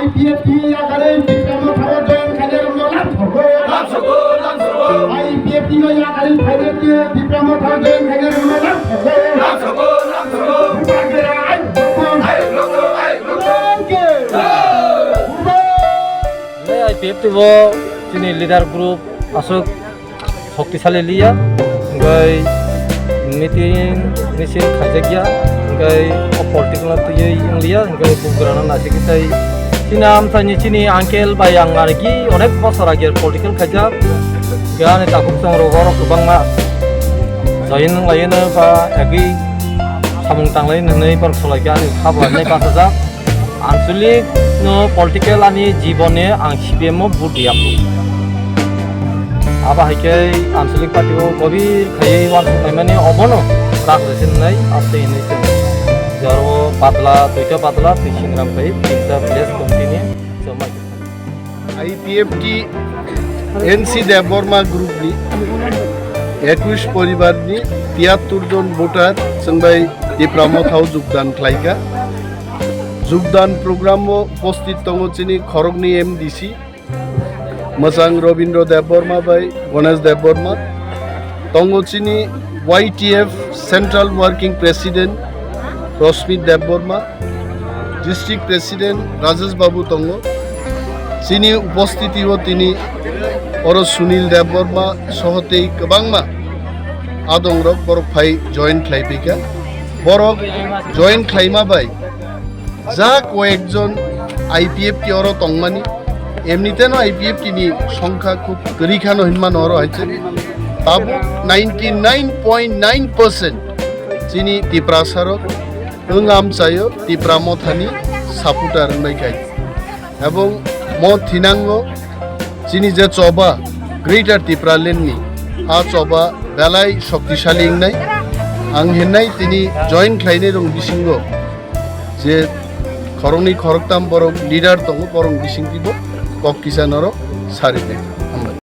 Ipft Yakarwi Tipra Motha join khaner nolam thogo Ipft no Yakarwi khaner Tipra Motha join khaner nolam thogo Ipft bo chini leader group asuk শক্তিশালী লিয়া ওই meeting মিছিল খাইজাকিয়া ওই political তুই লিয়া ওই বুকরানা নাসিকিতাই চিনা আমথানি চিনি আঙ্কেল বাই আং আর কি অনেক বছর আগে পলিটিক্যাল খাইজা গানে তাকুক সংগ্রহ করো গোबांमा জয়েন লাইনো বা একই সামুং টাংলাই নनै বার সলাইকা খাবারनै বাসাজা আঞ্চলিক নো পলিটিক্যাল আনি জীবনে আং CPM বুদিয়াপু Apa hakai Ansulik Party ko gobir khai wan maimani obono rak resin nai aste ini sen jaro patla tuita patla singram khai tinta place continue somai Ipft NC Deborma group ni 21 পরিবার ni 73 জন voter সঙ্গে Tipra Motha যোগদান খাইকা যোগদান programme উপস্থিত তঙ্গচিনি খরগনি MDC Masang Robindro Deborma by Gonesh Deborma Tongochini YTF Central Working President Rosmit Deborma District President Rajesh Babu Tongo Chini Upostiti o tini Oro Sunil Deborma Sohotei Kabangma Adongrok Borok Phai Join Klaipika Borok Join Klaima by Jak Wekjon IPF ki Oro Tongmani এমনিতে না Ipft ni সংখ্যা খুব গরিখানো হিনমান or হয়েছে তাবো 99.9% চিনি Tipra সারক এবং আমচাইও Tipra Mothani supporter নাইকাই এবং মথিনাঙ্গ চিনি যে চবা গ্রেটার Tipra লেননি আ চবা বেলাই শক্তিশালী নাই আং হেননাই তিনি জয়েন খাইনে রং বিসিঙ্গ যে খরনি খরকতাম বরং লিডার দङ বরং বিসিং দিব Kok kisah noro sari